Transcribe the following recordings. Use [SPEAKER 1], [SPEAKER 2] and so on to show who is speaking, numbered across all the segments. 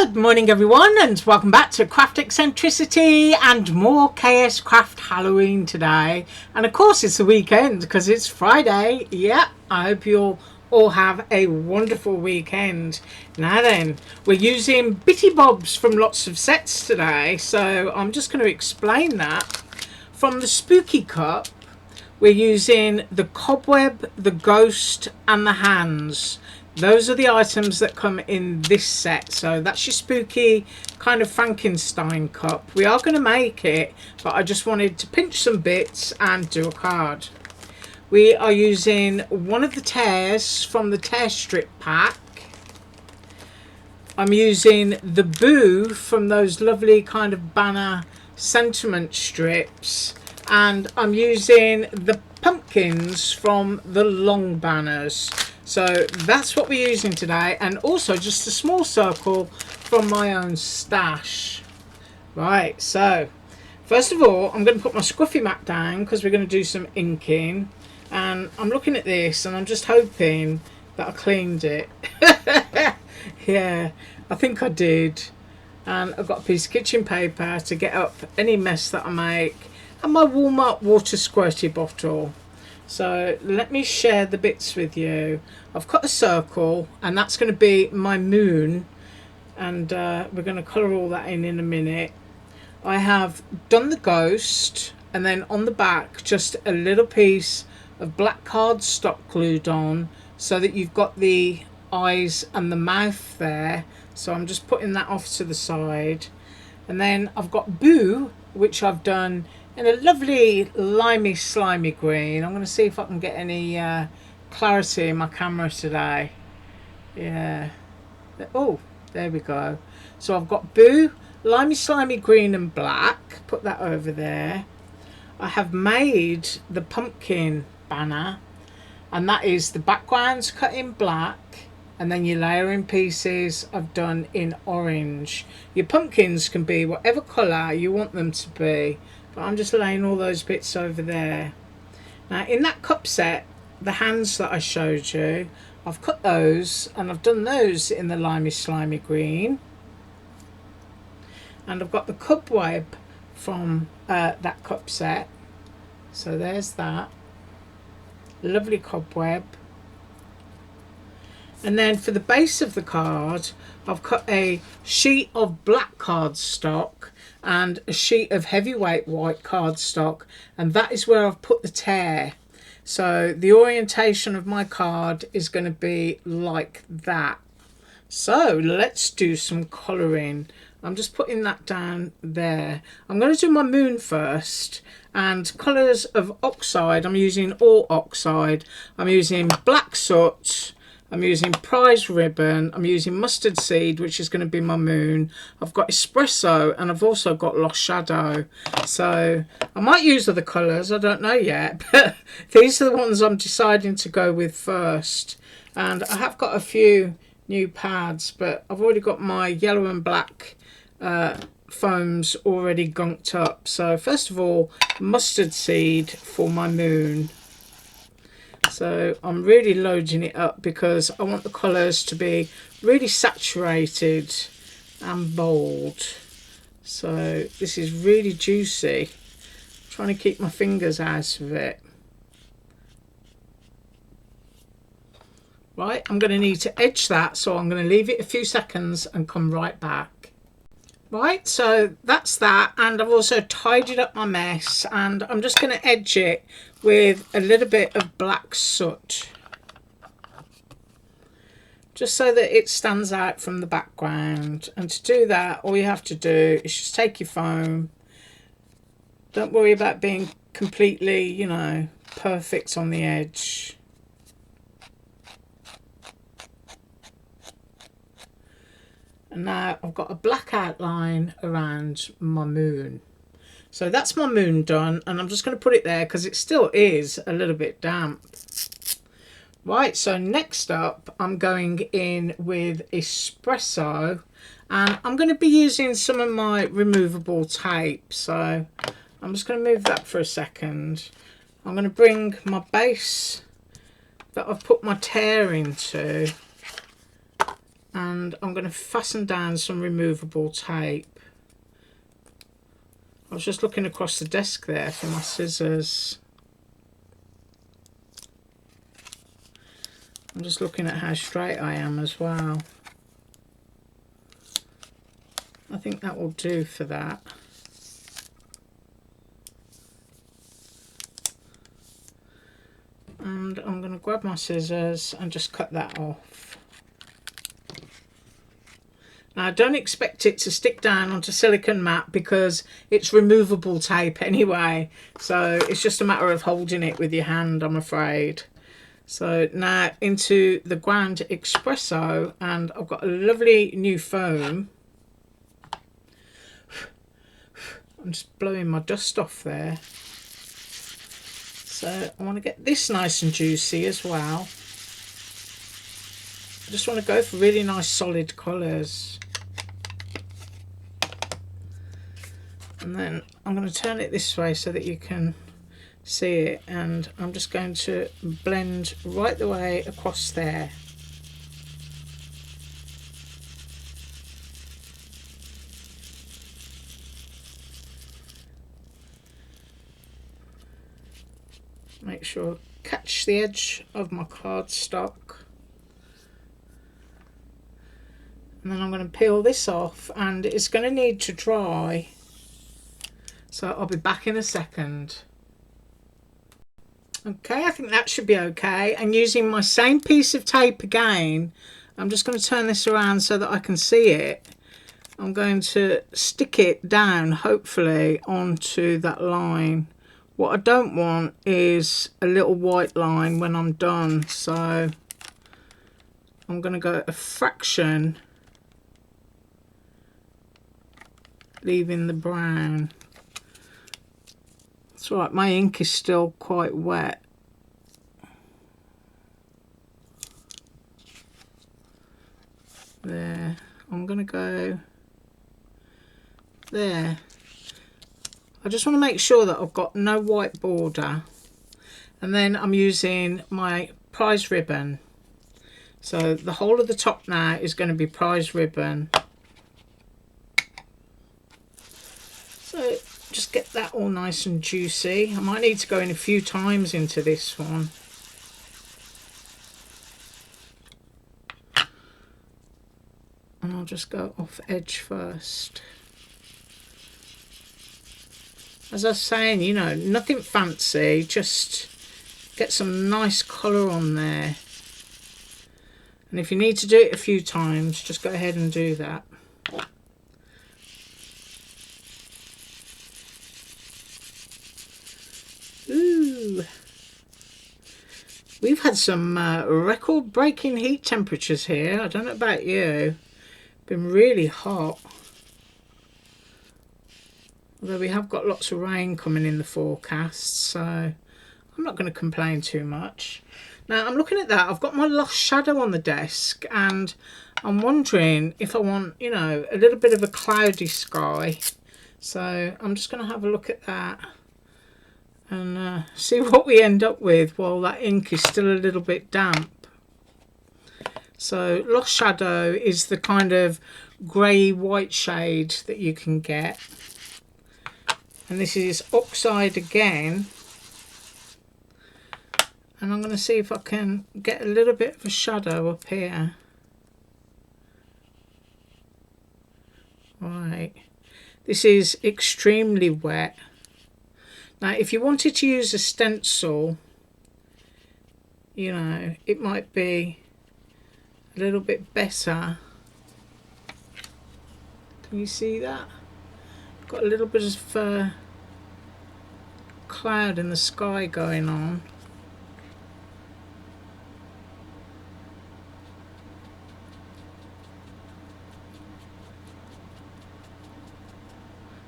[SPEAKER 1] Good morning everyone, and welcome back to Craft Eccentricity and more KSCRAFT Halloween today. And of course it's the weekend because it's Friday. Yeah, I hope you'll all have a wonderful weekend. Now then, we're using Bitty Bobs from lots of sets today, so I'm just going to explain that. From the Spooky Cup, we're using the Cobweb, the Ghost and the Hands. Those are the items that come in this set. So that's your spooky kind of Frankenstein cup. We are going to make it, but I just wanted to pinch some bits and do a card. We are using one of the tears from the tear strip pack. I'm using the Boo from those lovely kind of banner sentiment strips. And I'm using the pumpkins from the long banners. So that's what we're using today, and also just a small circle from my own stash. Right, so first of all I'm going to put my scruffy mat down because we're going to do some inking, and I'm looking at this and I'm just hoping that I cleaned it. Yeah, I think I did. And I've got a piece of kitchen paper to get up any mess that I make, and my warm-up water squirty bottle. So let me share the bits with you. I've cut a circle, and that's going to be my moon, and we're going to colour all that in a minute. I have done the ghost, and then on the back just a little piece of black cardstock glued on so that you've got the eyes and the mouth there. So I'm just putting that off to the side. And then I've got Boo, which I've done in a lovely limey slimy green. I'm going to see if I can get any clarity in my camera today. Yeah. Oh, there we go. So I've got Boo, limey slimy green and black. Put that over there. I have made the pumpkin banner, and that is the background's cut in black, and then your layering pieces I've done in orange. Your pumpkins can be whatever colour you want them to be, but I'm just laying all those bits over there. Now in that cup set, the hands that I showed you, I've cut those, and I've done those in the limey slimy green. And I've got the cobweb from that cup set. So there's that. Lovely cobweb. And then for the base of the card, I've cut a sheet of black cardstock and a sheet of heavyweight white cardstock, and that is where I've put the tear. So the orientation of my card is going to be like that. So let's do some colouring. I'm just putting that down there. I'm going to do my moon first, and colours of oxide, I'm using all oxide. I'm using black soot, I'm using prize ribbon, I'm using mustard seed, which is going to be my moon. I've got espresso, and I've also got lost shadow. So I might use other colours, I don't know yet, but these are the ones I'm deciding to go with first. And I have got a few new pads, but I've already got my yellow and black foams already gunked up. So first of all, mustard seed for my moon. So I'm really loading it up because I want the colours to be really saturated and bold. So this is really juicy. I'm trying to keep my fingers out of it. Right, I'm going to need to edge that, so I'm going to leave it a few seconds and come right back. Right, so that's that, and I've also tidied up my mess, and I'm just going to edge it with a little bit of black soot, just so that it stands out from the background. And to do that, all you have to do is just take your foam. Don't worry about being completely, you know, perfect on the edge. And now I've got a black outline around my moon. So that's my moon done, and I'm just going to put it there because it still is a little bit damp. Right, so next up I'm going in with espresso, and I'm going to be using some of my removable tape. So I'm just going to move that for a second. I'm going to bring my base that I've put my tear into and I'm going to fasten down some removable tape. I was just looking across the desk there for my scissors. I'm just looking at how straight I am as well. I think that will do for that. And I'm going to grab my scissors and just cut that off. Now, I don't expect it to stick down onto silicone mat because it's removable tape anyway. So it's just a matter of holding it with your hand, I'm afraid. So now into the ground espresso, and I've got a lovely new foam. I'm just blowing my dust off there. So I want to get this nice and juicy as well. I just want to go for really nice solid colours. And then I'm going to turn it this way so that you can see it, and I'm just going to blend right the way across there. Make sure I catch the edge of my cardstock. And then I'm going to peel this off, and it's going to need to dry. So I'll be back in a second. Okay, I think that should be okay. And using my same piece of tape again, I'm just going to turn this around so that I can see it. I'm going to stick it down, hopefully, onto that line. What I don't want is a little white line when I'm done, so I'm going to go a fraction, leaving the brown. It's right, my ink is still quite wet. There, I'm going to go there. I just want to make sure that I've got no white border. And then I'm using my prize ribbon. So the whole of the top now is going to be prize ribbon. So just get that all nice and juicy. I might need to go in a few times into this one. And I'll just go off edge first. As I was saying, you know, nothing fancy, just get some nice colour on there. And if you need to do it a few times, just go ahead and do that. Ooh. We've had some record-breaking heat temperatures here. I don't know about you. Been really hot. Although we have got lots of rain coming in the forecast, so I'm not going to complain too much. Now I'm looking at that, I've got my lost shadow on the desk, and I'm wondering if I want, you know, a little bit of a cloudy sky. So I'm just going to have a look at that and see what we end up with while that ink is still a little bit damp. So lost shadow is the kind of grey white shade that you can get. And this is oxide again. And I'm going to see if I can get a little bit of a shadow up here. Right. This is extremely wet. Now, if you wanted to use a stencil, you know, it might be a little bit better. Can you see that? Got a little bit of cloud in the sky going on.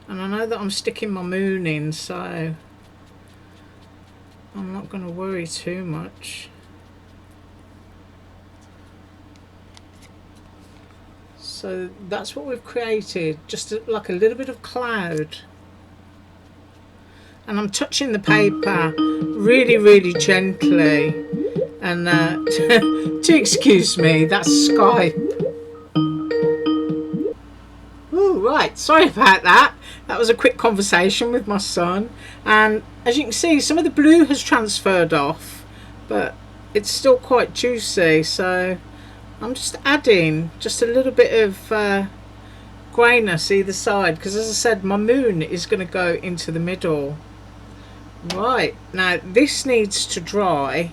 [SPEAKER 1] And I know that I'm sticking my moon in, so I'm not going to worry too much. So that's what we've created, just like a little bit of cloud. And I'm touching the paper really, really gently. And to excuse me, that's Skype. right, sorry about that. That was a quick conversation with my son, and as you can see, some of the blue has transferred off, but it's still quite juicy, so I'm just adding just a little bit of greyness either side, because as I said, my moon is going to go into the middle. Right, now this needs to dry,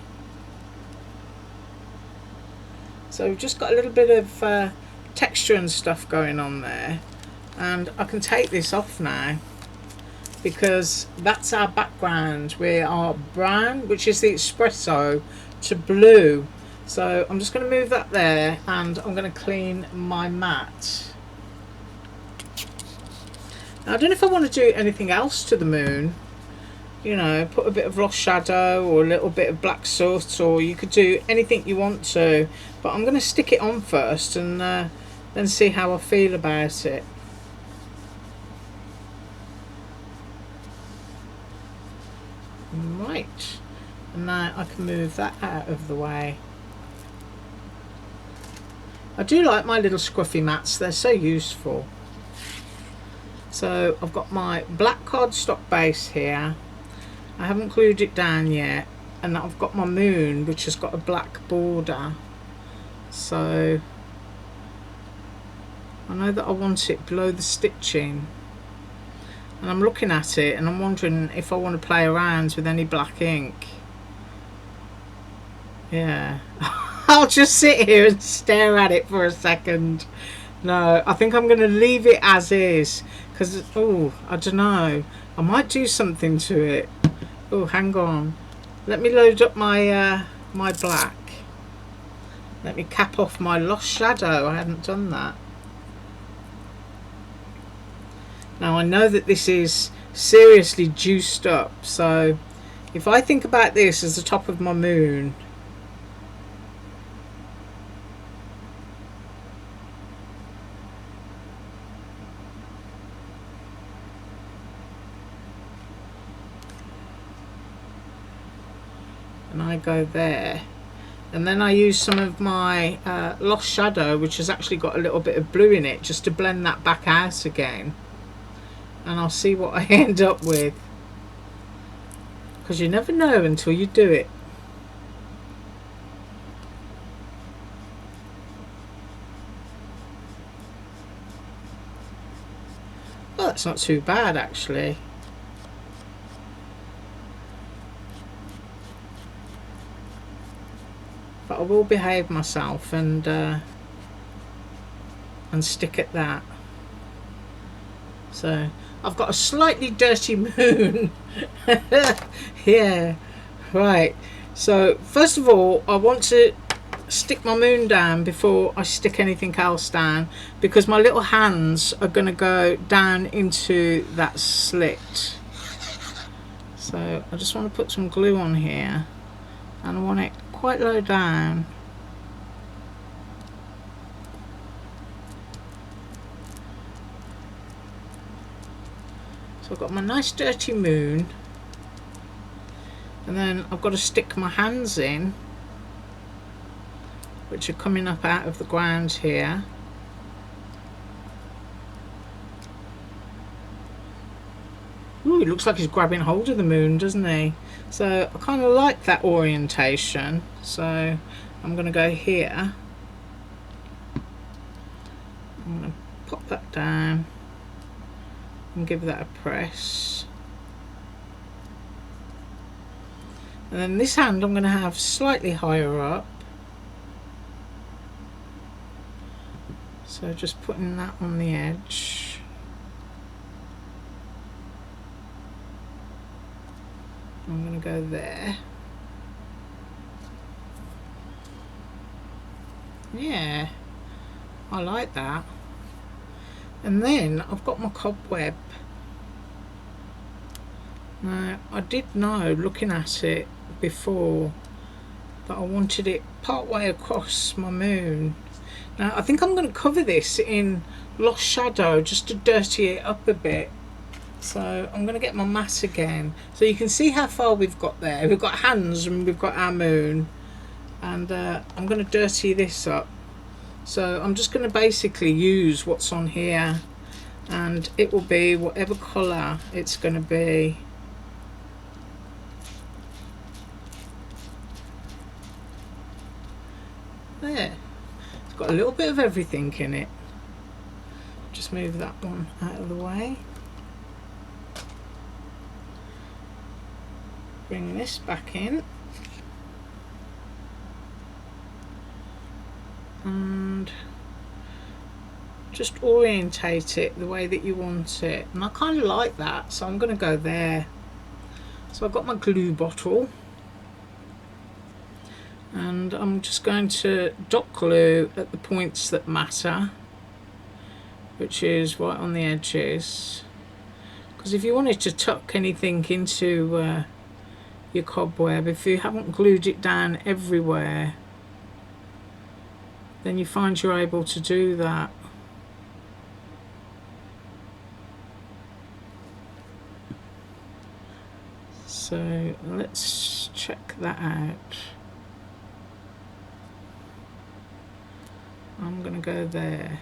[SPEAKER 1] so we've just got a little bit of texture and stuff going on there, and I can take this off now because that's our background. We are brown, which is the espresso, to blue, so I'm just going to move that there, and I'm going to clean my mat. Now, I don't know if I want to do anything else to the moon, you know, put a bit of lost shadow or a little bit of black soot, or you could do anything you want to, but I'm going to stick it on first and then see how I feel about it. Right, and now I can move that out of the way. I do like my little scruffy mats, they're so useful. So I've got my black cardstock base here, I haven't glued it down yet, and I've got my moon which has got a black border, so I know that I want it below the stitching, and I'm looking at it and I'm wondering if I want to play around with any black ink. Yeah. I'll just sit here and stare at it for a second. No, I think I'm going to leave it as is, because, oh, I don't know, I might do something to it. Oh, hang on, let me load up my my black. Let me cap off my lost shadow, I hadn't done that. Now I know that this is seriously juiced up, so if I think about this as the top of my moon, and I go there, and then I use some of my lost shadow, which has actually got a little bit of blue in it, just to blend that back out again, and I'll see what I end up with, because you never know until you do it. Oh, that's not too bad actually. But I will behave myself and stick at that. So I've got a slightly dirty moon. Yeah, right. So first of all, I want to stick my moon down before I stick anything else down, because my little hands are going to go down into that slit. So I just want to put some glue on here, and I want it quite low down. So I've got my nice dirty moon, and then I've got to stick my hands in, which are coming up out of the ground here. Ooh, it looks like he's grabbing hold of the moon, doesn't he? So I kind of like that orientation, so I'm going to go here. I'm going to pop that down and give that a press. And then this hand I'm going to have slightly higher up. So just putting that on the edge. I'm going to go there. Yeah, I like that. And then I've got my cobweb. Now I did know, looking at it before, that I wanted it part way across my moon. Now I think I'm going to cover this in lost shadow just to dirty it up a bit. So I'm going to get my mat again, so you can see how far we've got there. We've got hands and we've got our moon, and I'm going to dirty this up. So I'm just going to basically use what's on here and it will be whatever colour it's going to be. There, it's got a little bit of everything in it. Just move that one out of the way. Bring this back in. And just orientate it the way that you want it. And I kind of like that, so I'm going to go there. So I've got my glue bottle. And I'm just going to dot glue at the points that matter, which is right on the edges. Because if you wanted to tuck anything into your cobweb, if you haven't glued it down everywhere, then you find you're able to do that. So let's check that out. I'm going to go there.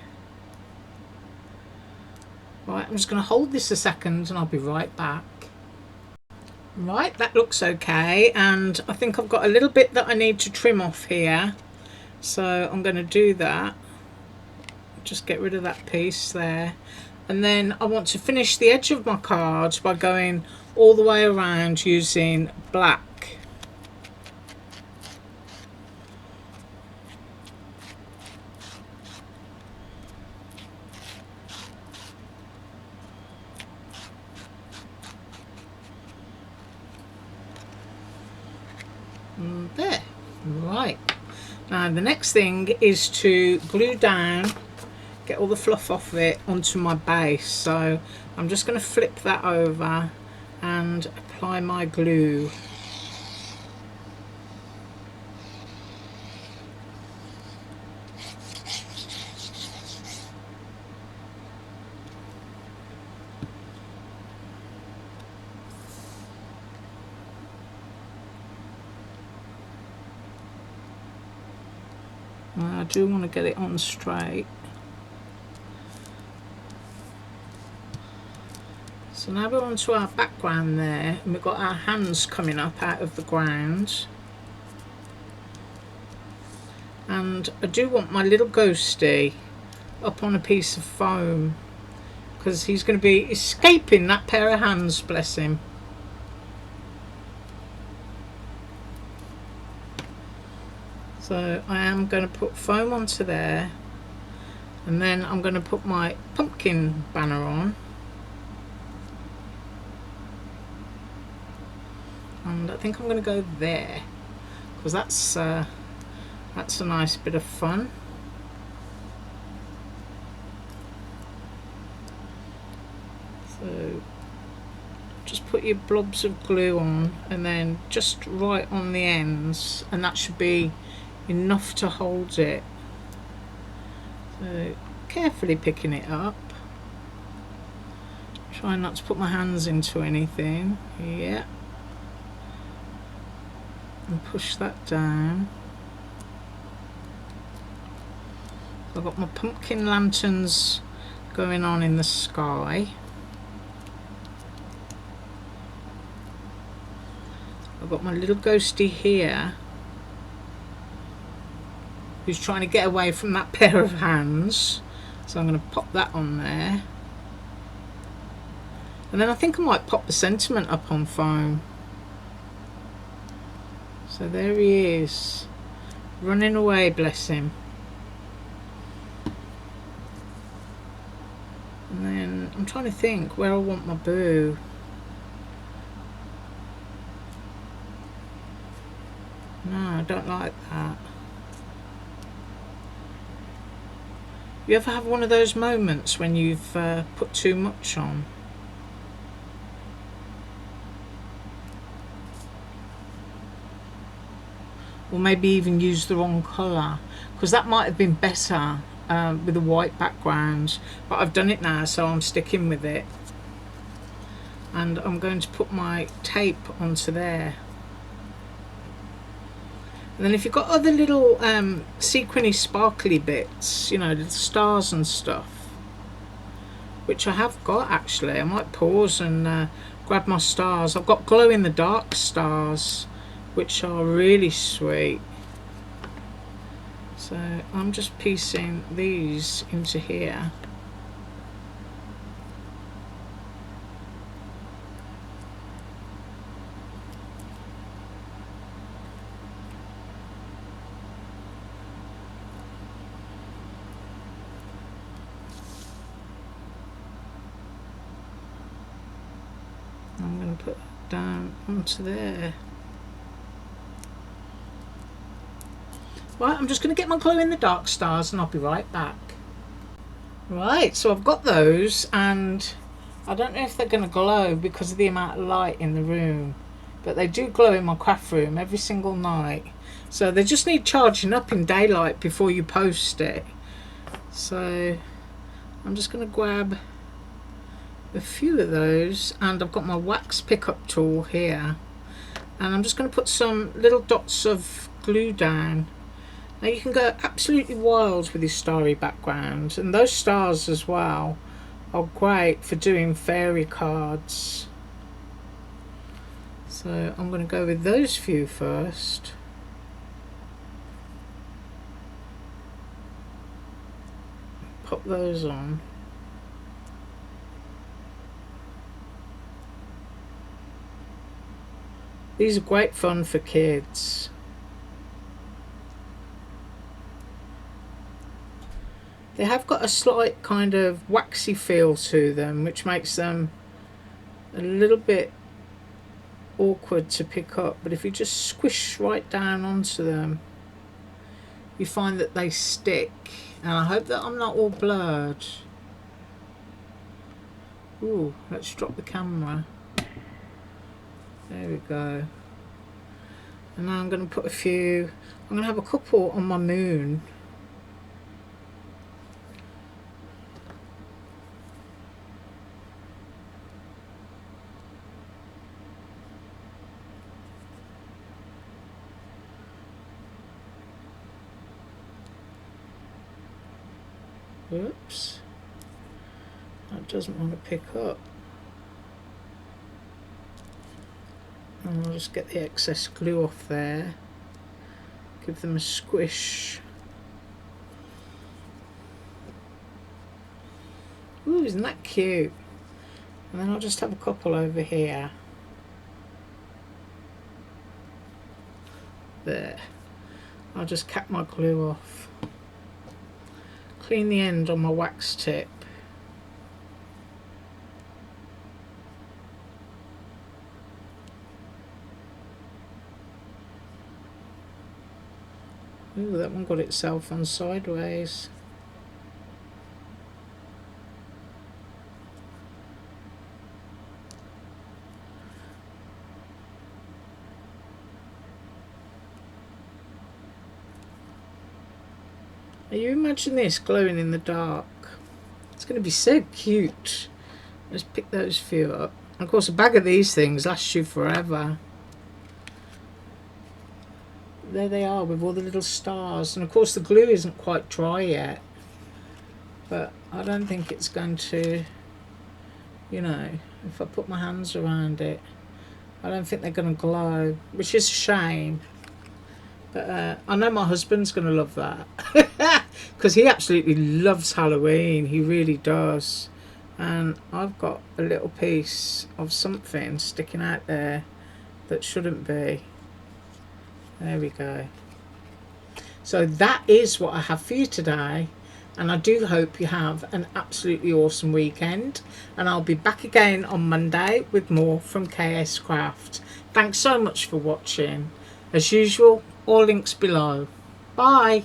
[SPEAKER 1] Right, I'm just going to hold this a second and I'll be right back. Right, that looks okay, and I think I've got a little bit that I need to trim off here. So I'm going to do that. Just get rid of that piece there. And then I want to finish the edge of my card by going all the way around using black. And there. Right. Now the next thing is to glue down, get all the fluff off of it onto my base. So I'm just going to flip that over and apply my glue. I do want to get it on straight. So now we're onto our background there, and we've got our hands coming up out of the ground. And I do want my little ghosty up on a piece of foam, because he's going to be escaping that pair of hands, bless him. So I am going to put foam onto there, and then I'm going to put my pumpkin banner on. And I think I'm going to go there, because that's a nice bit of fun. So just put your blobs of glue on, and then just right on the ends, and that should be enough to hold it. So carefully picking it up, try not to put my hands into anything. Yeah, and push that down. I've got my pumpkin lanterns going on in the sky. I've got my little ghosty here, who's trying to get away from that pair of hands. So I'm going to pop that on there. And then I think I might pop the sentiment up on foam. So there he is, running away, bless him. And then I'm trying to think where I want my boo. No, I don't like that. You ever have one of those moments when you've put too much on? Or maybe even use the wrong colour, because that might have been better with a white background, but I've done it now, so I'm sticking with it. And I'm going to put my tape onto there. And then if you've got other little sequiny sparkly bits, you know, little stars and stuff, which I have got actually. I might pause and grab my stars. I've got glow in the dark stars, which are really sweet. So I'm just piecing these into here. I'm going to put that down onto there. Right, I'm just going to get my glow in the dark stars and I'll be right back. Right, so I've got those, and I don't know if they're going to glow because of the amount of light in the room, but they do glow in my craft room every single night. So they just need charging up in daylight before you post it. So I'm just going to grab a few of those, and I've got my wax pickup tool here, and I'm just going to put some little dots of glue down. Now you can go absolutely wild with your starry background, and those stars as well are great for doing fairy cards. So I'm going to go with those few first. Pop those on. These are great fun for kids. They have got a slight kind of waxy feel to them, which makes them a little bit awkward to pick up, but if you just squish right down onto them, you find that they stick. And I hope that I'm not all blurred. Ooh, let's drop the camera. There we go. And now I'm going to put a few, I'm going to have a couple on my moon. Oops, that doesn't want to pick up. And I'll just get the excess glue off there, give them a squish. Ooh, isn't that cute? And then I'll just have a couple over here. There. I'll just cap my glue off. Clean the end on my wax tip. Ooh, that one got itself on sideways. Now you imagine this glowing in the dark. It's going to be so cute. Let's pick those few up. And of course a bag of these things lasts you forever. There they are with all the little stars, and of course the glue isn't quite dry yet, but I don't think it's going to, you know, if I put my hands around it, I don't think they're going to glow, which is a shame. But I know my husband's going to love that because he absolutely loves Halloween, he really does. And I've got a little piece of something sticking out there that shouldn't be. There we go. So that is what I have for you today, and I do hope you have an absolutely awesome weekend, and I'll be back again on Monday with more from KSCRAFT. Thanks so much for watching. As usual, all links below. Bye.